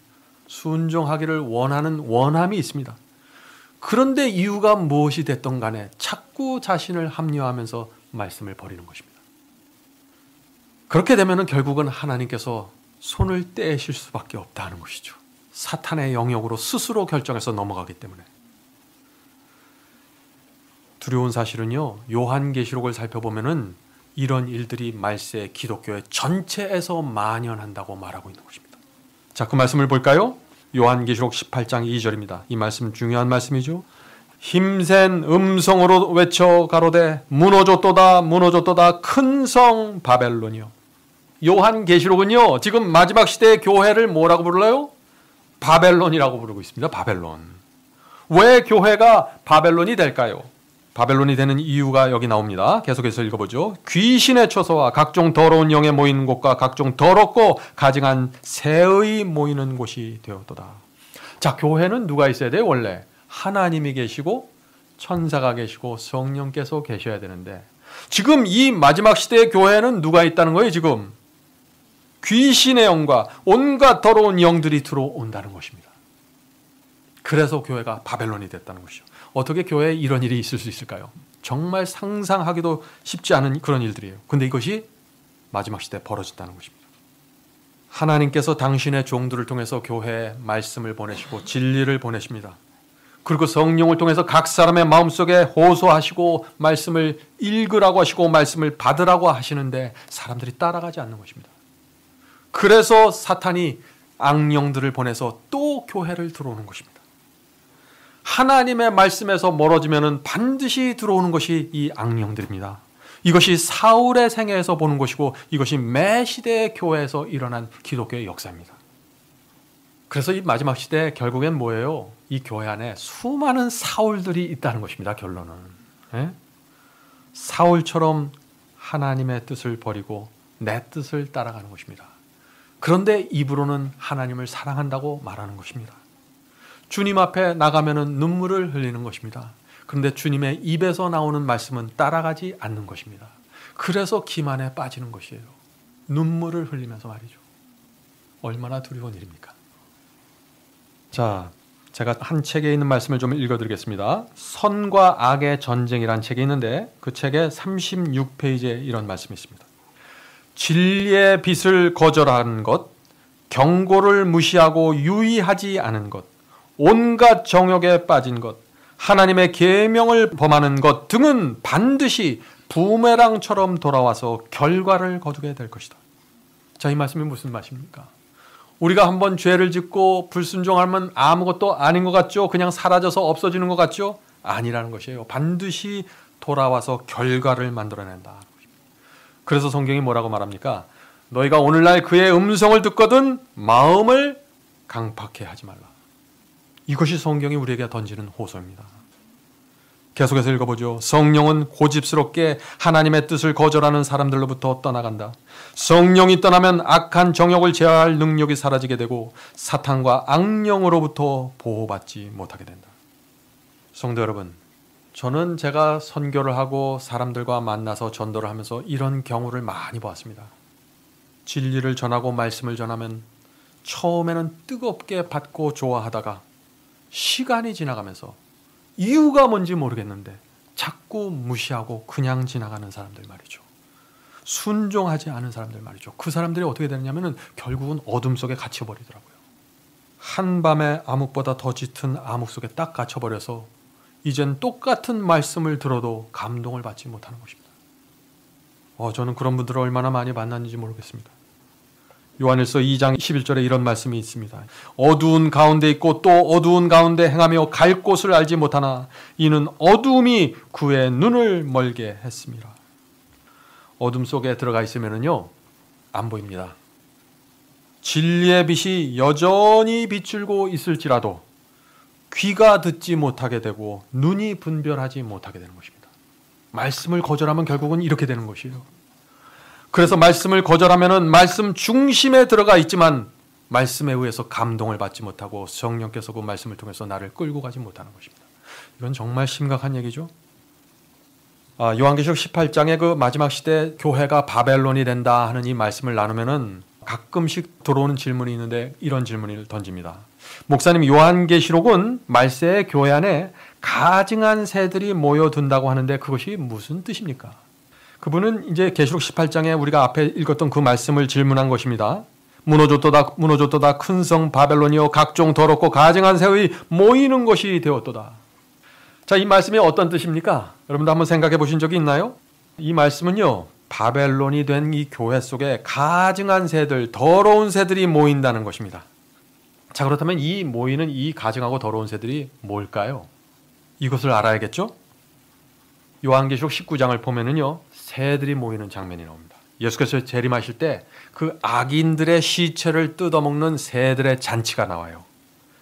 순종하기를 원하는 원함이 있습니다. 그런데 이유가 무엇이 됐던 간에 자꾸 자신을 합리화하면서 말씀을 버리는 것입니다. 그렇게 되면 결국은 하나님께서 손을 떼실 수밖에 없다는 것이죠. 사탄의 영역으로 스스로 결정해서 넘어가기 때문에. 두려운 사실은요, 요한계시록을 살펴보면은 이런 일들이 말세 기독교의 전체에서 만연한다고 말하고 있는 것입니다. 자, 그 말씀을 볼까요? 요한계시록 18장 2절입니다. 이 말씀 중요한 말씀이죠. 힘센 음성으로 외쳐 가로되 무너졌도다 무너졌도다 큰 성 바벨론이요. 요한계시록은요, 지금 마지막 시대의 교회를 뭐라고 불러요? 바벨론이라고 부르고 있습니다. 바벨론. 왜 교회가 바벨론이 될까요? 바벨론이 되는 이유가 여기 나옵니다. 계속해서 읽어보죠. 귀신의 처소와 각종 더러운 영에 모이는 곳과 각종 더럽고 가증한 새의 모이는 곳이 되었도다. 자, 교회는 누가 있어야 돼요? 원래 하나님이 계시고 천사가 계시고 성령께서 계셔야 되는데 지금 이 마지막 시대의 교회는 누가 있다는 거예요? 지금 귀신의 영과 온갖 더러운 영들이 들어온다는 것입니다. 그래서 교회가 바벨론이 됐다는 것이죠. 어떻게 교회에 이런 일이 있을 수 있을까요? 정말 상상하기도 쉽지 않은 그런 일들이에요. 근데 이것이 마지막 시대에 벌어진다는 것입니다. 하나님께서 당신의 종들을 통해서 교회에 말씀을 보내시고 진리를 보내십니다. 그리고 성령을 통해서 각 사람의 마음속에 호소하시고 말씀을 읽으라고 하시고 말씀을 받으라고 하시는데 사람들이 따라가지 않는 것입니다. 그래서 사탄이 악령들을 보내서 또 교회를 들어오는 것입니다. 하나님의 말씀에서 멀어지면 반드시 들어오는 것이 이 악령들입니다. 이것이 사울의 생애에서 보는 것이고 이것이 매 시대의 교회에서 일어난 기독교의 역사입니다. 그래서 이 마지막 시대에 결국엔 뭐예요? 이 교회 안에 수많은 사울들이 있다는 것입니다. 결론은. 사울처럼 하나님의 뜻을 버리고 내 뜻을 따라가는 것입니다. 그런데 입으로는 하나님을 사랑한다고 말하는 것입니다. 주님 앞에 나가면은 눈물을 흘리는 것입니다. 그런데 주님의 입에서 나오는 말씀은 따라가지 않는 것입니다. 그래서 기만에 빠지는 것이에요. 눈물을 흘리면서 말이죠. 얼마나 두려운 일입니까? 자, 제가 한 책에 있는 말씀을 좀 읽어드리겠습니다. 선과 악의 전쟁이라는 책이 있는데 그 책의 36페이지에 이런 말씀이 있습니다. 진리의 빛을 거절하는 것, 경고를 무시하고 유의하지 않은 것, 온갖 정욕에 빠진 것, 하나님의 계명을 범하는 것 등은 반드시 부메랑처럼 돌아와서 결과를 거두게 될 것이다. 자, 이 말씀이 무슨 말입니까? 우리가 한번 죄를 짓고 불순종하면 아무것도 아닌 것 같죠? 그냥 사라져서 없어지는 것 같죠? 아니라는 것이에요. 반드시 돌아와서 결과를 만들어낸다. 그래서 성경이 뭐라고 말합니까? 너희가 오늘날 그의 음성을 듣거든 마음을 강팍해 하지 말라. 이것이 성경이 우리에게 던지는 호소입니다. 계속해서 읽어보죠. 성령은 고집스럽게 하나님의 뜻을 거절하는 사람들로부터 떠나간다. 성령이 떠나면 악한 정욕을 제어할 능력이 사라지게 되고 사탄과 악령으로부터 보호받지 못하게 된다. 성도 여러분, 저는 제가 선교를 하고 사람들과 만나서 전도를 하면서 이런 경우를 많이 보았습니다. 진리를 전하고 말씀을 전하면 처음에는 뜨겁게 받고 좋아하다가 시간이 지나가면서 이유가 뭔지 모르겠는데 자꾸 무시하고 그냥 지나가는 사람들 말이죠. 순종하지 않은 사람들 말이죠. 그 사람들이 어떻게 되느냐면 결국은 어둠 속에 갇혀버리더라고요. 한밤에 암흑보다 더 짙은 암흑 속에 딱 갇혀버려서 이젠 똑같은 말씀을 들어도 감동을 받지 못하는 것입니다. 저는 그런 분들을 얼마나 많이 만났는지 모르겠습니다. 요한일서 2장 11절에 이런 말씀이 있습니다. 어두운 가운데 있고 또 어두운 가운데 행하며 갈 곳을 알지 못하나 이는 어두움이 그의 눈을 멀게 했습니다. 어둠 속에 들어가 있으면요 안 보입니다. 진리의 빛이 여전히 비추고 있을지라도 귀가 듣지 못하게 되고 눈이 분별하지 못하게 되는 것입니다. 말씀을 거절하면 결국은 이렇게 되는 것이에요. 그래서 말씀을 거절하면은 말씀 중심에 들어가 있지만 말씀에 의해서 감동을 받지 못하고 성령께서 그 말씀을 통해서 나를 끌고 가지 못하는 것입니다. 이건 정말 심각한 얘기죠. 요한계시록 18장의 그 마지막 시대 교회가 바벨론이 된다 하는 이 말씀을 나누면은 가끔씩 들어오는 질문이 있는데 이런 질문을 던집니다. 목사님, 요한계시록은 말세의 교회 안에 가증한 새들이 모여든다고 하는데 그것이 무슨 뜻입니까? 그분은 이제 계시록 18장에 우리가 앞에 읽었던 그 말씀을 질문한 것입니다. 무너졌도다 무너졌도다 큰 성 바벨론이요 각종 더럽고 가증한 새의 모이는 것이 되었도다. 자, 이 말씀이 어떤 뜻입니까? 여러분도 한번 생각해 보신 적이 있나요? 이 말씀은요 바벨론이 된 이 교회 속에 가증한 새들, 더러운 새들이 모인다는 것입니다. 자, 그렇다면 이 모이는 이 가증하고 더러운 새들이 뭘까요? 이것을 알아야겠죠? 요한계시록 19장을 보면은요 새들이 모이는 장면이 나옵니다. 예수께서 재림하실 때 그 악인들의 시체를 뜯어먹는 새들의 잔치가 나와요.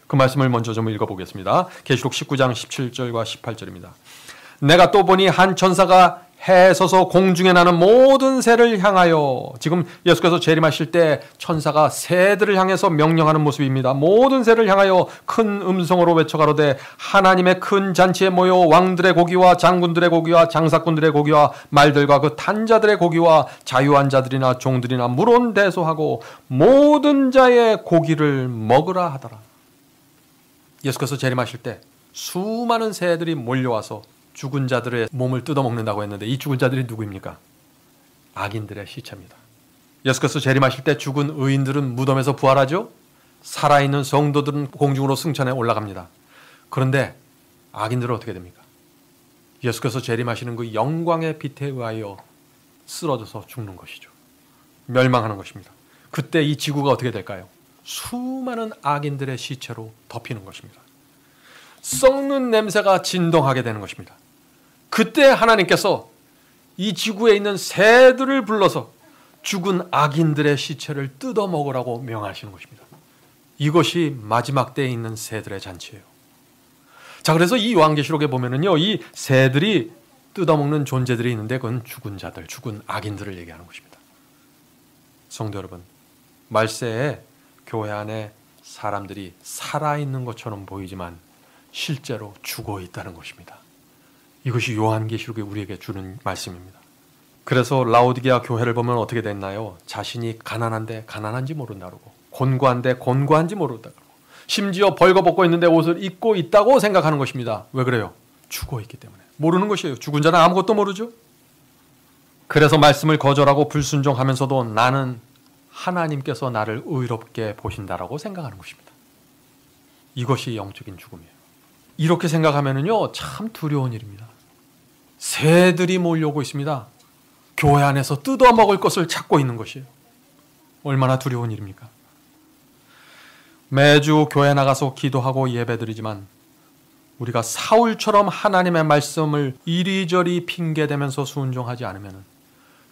그 말씀을 먼저 좀 읽어보겠습니다. 계시록 19장 17절과 18절입니다. 내가 또 보니 한 천사가 해에 서서 공중에 나는 모든 새를 향하여, 지금 예수께서 재림하실 때 천사가 새들을 향해서 명령하는 모습입니다. 모든 새를 향하여 큰 음성으로 외쳐가로되 하나님의 큰 잔치에 모여 왕들의 고기와 장군들의 고기와 장사꾼들의 고기와 말들과 그 탄자들의 고기와 자유한 자들이나 종들이나 물론 대소하고 모든 자의 고기를 먹으라 하더라. 예수께서 재림하실 때 수많은 새들이 몰려와서 죽은 자들의 몸을 뜯어먹는다고 했는데 이 죽은 자들이 누구입니까? 악인들의 시체입니다. 예수께서 재림하실 때 죽은 의인들은 무덤에서 부활하죠. 살아있는 성도들은 공중으로 승천해 올라갑니다. 그런데 악인들은 어떻게 됩니까? 예수께서 재림하시는 그 영광의 빛에 의하여 쓰러져서 죽는 것이죠. 멸망하는 것입니다. 그때 이 지구가 어떻게 될까요? 수많은 악인들의 시체로 덮이는 것입니다. 썩는 냄새가 진동하게 되는 것입니다. 그때 하나님께서 이 지구에 있는 새들을 불러서 죽은 악인들의 시체를 뜯어먹으라고 명하시는 것입니다. 이것이 마지막 때에 있는 새들의 잔치예요. 자, 그래서 이 요한계시록에 보면은요, 이 새들이 뜯어먹는 존재들이 있는데 그건 죽은 자들, 죽은 악인들을 얘기하는 것입니다. 성도 여러분, 말세에 교회 안에 사람들이 살아있는 것처럼 보이지만 실제로 죽어 있다는 것입니다. 이것이 요한계시록이 우리에게 주는 말씀입니다. 그래서 라오디게아 교회를 보면 어떻게 됐나요? 자신이 가난한데 가난한지 모른다 그러고 곤고한데 곤고한지 모른다 그러고 심지어 벌거벗고 있는데 옷을 입고 있다고 생각하는 것입니다. 왜 그래요? 죽어 있기 때문에. 모르는 것이에요. 죽은 자는 아무것도 모르죠. 그래서 말씀을 거절하고 불순종하면서도 나는 하나님께서 나를 의롭게 보신다라고 생각하는 것입니다. 이것이 영적인 죽음이에요. 이렇게 생각하면은요, 참 두려운 일입니다. 새들이 몰려오고 있습니다. 교회 안에서 뜯어먹을 것을 찾고 있는 것이에요. 얼마나 두려운 일입니까? 매주 교회 나가서 기도하고 예배드리지만 우리가 사울처럼 하나님의 말씀을 이리저리 핑계대면서 순종하지 않으면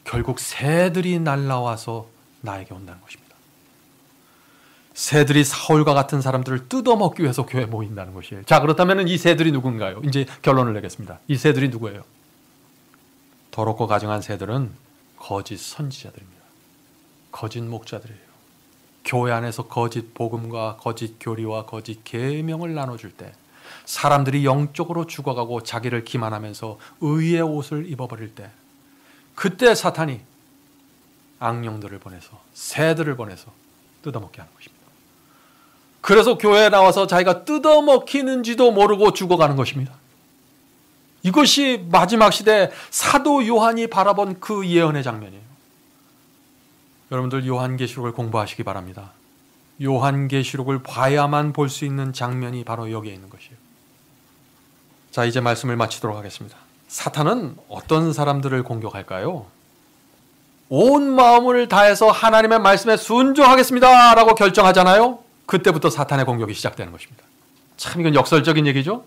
결국 새들이 날아와서 나에게 온다는 것입니다. 새들이 사울과 같은 사람들을 뜯어먹기 위해서 교회에 모인다는 것이에요. 자, 그렇다면 이 새들이 누군가요? 이제 결론을 내겠습니다. 이 새들이 누구예요? 더럽고 가증한 새들은 거짓 선지자들입니다. 거짓 목자들이에요. 교회 안에서 거짓 복음과 거짓 교리와 거짓 계명을 나눠줄 때 사람들이 영적으로 죽어가고 자기를 기만하면서 의의 옷을 입어버릴 때 그때 사탄이 악령들을 보내서 새들을 보내서 뜯어먹게 하는 것입니다. 그래서 교회에 나와서 자기가 뜯어먹히는지도 모르고 죽어가는 것입니다. 이것이 마지막 시대 사도 요한이 바라본 그 예언의 장면이에요. 여러분들 요한계시록을 공부하시기 바랍니다. 요한계시록을 봐야만 볼 수 있는 장면이 바로 여기에 있는 것이에요. 자, 이제 말씀을 마치도록 하겠습니다. 사탄은 어떤 사람들을 공격할까요? 온 마음을 다해서 하나님의 말씀에 순종하겠습니다 라고 결정하잖아요. 그때부터 사탄의 공격이 시작되는 것입니다. 참 이건 역설적인 얘기죠.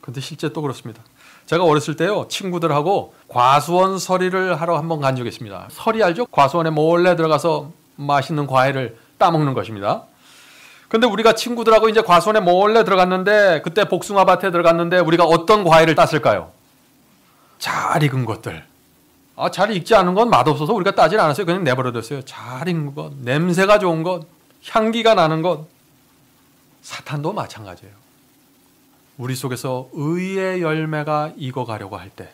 그런데 실제 또 그렇습니다. 제가 어렸을 때요, 친구들하고 과수원 서리를 하러 한번 간 적이 있습니다. 서리 알죠? 과수원에 몰래 들어가서 맛있는 과일을 따먹는 것입니다. 근데 우리가 친구들하고 이제 과수원에 몰래 들어갔는데, 그때 복숭아밭에 들어갔는데 우리가 어떤 과일을 땄을까요? 잘 익은 것들. 잘 익지 않은 건 맛없어서 우리가 따질 않았어요. 그냥 내버려뒀어요. 잘 익은 것, 냄새가 좋은 것, 향기가 나는 것. 사탄도 마찬가지예요. 우리 속에서 의의 열매가 익어가려고 할 때,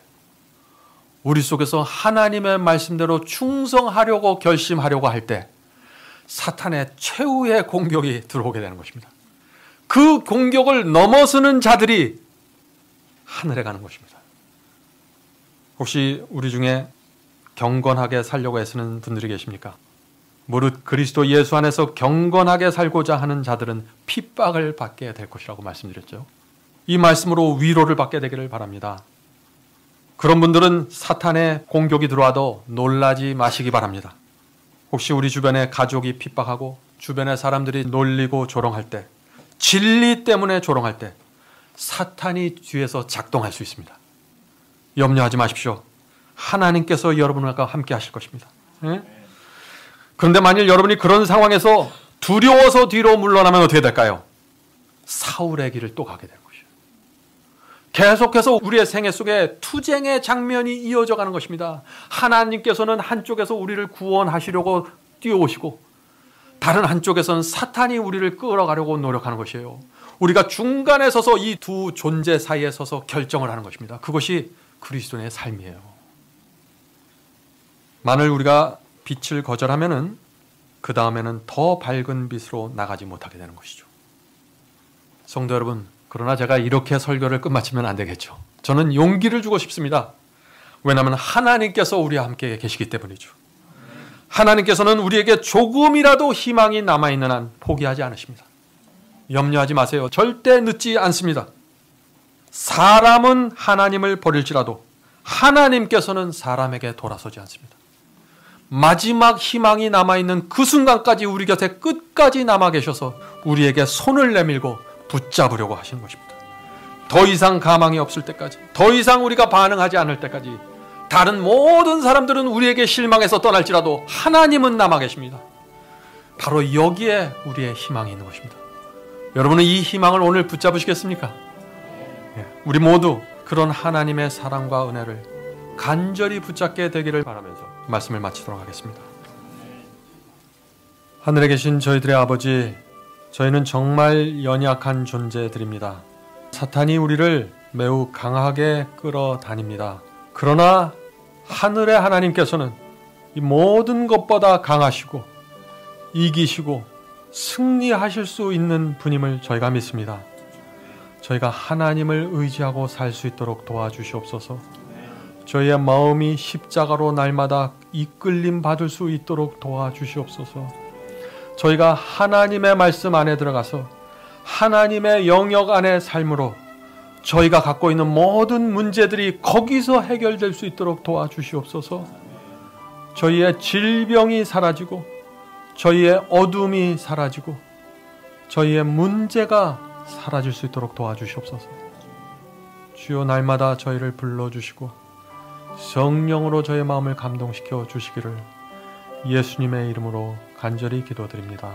우리 속에서 하나님의 말씀대로 충성하려고 결심하려고 할 때 사탄의 최후의 공격이 들어오게 되는 것입니다. 그 공격을 넘어서는 자들이 하늘에 가는 것입니다. 혹시 우리 중에 경건하게 살려고 애쓰는 분들이 계십니까? 무릇 그리스도 예수 안에서 경건하게 살고자 하는 자들은 핍박을 받게 될 것이라고 말씀드렸죠. 이 말씀으로 위로를 받게 되기를 바랍니다. 그런 분들은 사탄의 공격이 들어와도 놀라지 마시기 바랍니다. 혹시 우리 주변에 가족이 핍박하고 주변의 사람들이 놀리고 조롱할 때, 진리 때문에 조롱할 때 사탄이 뒤에서 작동할 수 있습니다. 염려하지 마십시오. 하나님께서 여러분과 함께 하실 것입니다. 네? 그런데 만일 여러분이 그런 상황에서 두려워서 뒤로 물러나면 어떻게 될까요? 사울의 길을 또 가게 되는 것이에요. 계속해서 우리의 생애 속에 투쟁의 장면이 이어져 가는 것입니다. 하나님께서는 한쪽에서 우리를 구원하시려고 뛰어오시고, 다른 한쪽에서는 사탄이 우리를 끌어가려고 노력하는 것이에요. 우리가 중간에 서서 이 두 존재 사이에 서서 결정을 하는 것입니다. 그것이 그리스도인의 삶이에요. 만일 우리가 빛을 거절하면은 그 다음에는 더 밝은 빛으로 나가지 못하게 되는 것이죠. 성도 여러분, 그러나 제가 이렇게 설교를 끝마치면 안 되겠죠. 저는 용기를 주고 싶습니다. 왜냐하면 하나님께서 우리와 함께 계시기 때문이죠. 하나님께서는 우리에게 조금이라도 희망이 남아있는 한 포기하지 않으십니다. 염려하지 마세요. 절대 늦지 않습니다. 사람은 하나님을 버릴지라도 하나님께서는 사람에게 돌아서지 않습니다. 마지막 희망이 남아있는 그 순간까지 우리 곁에 끝까지 남아 계셔서 우리에게 손을 내밀고 붙잡으려고 하시는 것입니다. 더 이상 가망이 없을 때까지, 더 이상 우리가 반응하지 않을 때까지, 다른 모든 사람들은 우리에게 실망해서 떠날지라도 하나님은 남아 계십니다. 바로 여기에 우리의 희망이 있는 것입니다. 여러분은 이 희망을 오늘 붙잡으시겠습니까? 우리 모두 그런 하나님의 사랑과 은혜를 간절히 붙잡게 되기를 바라면서 말씀을 마치도록 하겠습니다. 하늘에 계신 저희들의 아버지, 저희는 정말 연약한 존재들입니다. 사탄이 우리를 매우 강하게 끌어다닙니다. 그러나 하늘의 하나님께서는 이 모든 것보다 강하시고 이기시고 승리하실 수 있는 분임을 저희가 믿습니다. 저희가 하나님을 의지하고 살 수 있도록 도와주시옵소서. 저희의 마음이 십자가로 날마다 이끌림 받을 수 있도록 도와주시옵소서. 저희가 하나님의 말씀 안에 들어가서 하나님의 영역 안의 삶으로 저희가 갖고 있는 모든 문제들이 거기서 해결될 수 있도록 도와주시옵소서. 저희의 질병이 사라지고 저희의 어둠이 사라지고 저희의 문제가 사라질 수 있도록 도와주시옵소서. 주여, 날마다 저희를 불러주시고 성령으로 저의 마음을 감동시켜 주시기를 예수님의 이름으로 간절히 기도드립니다.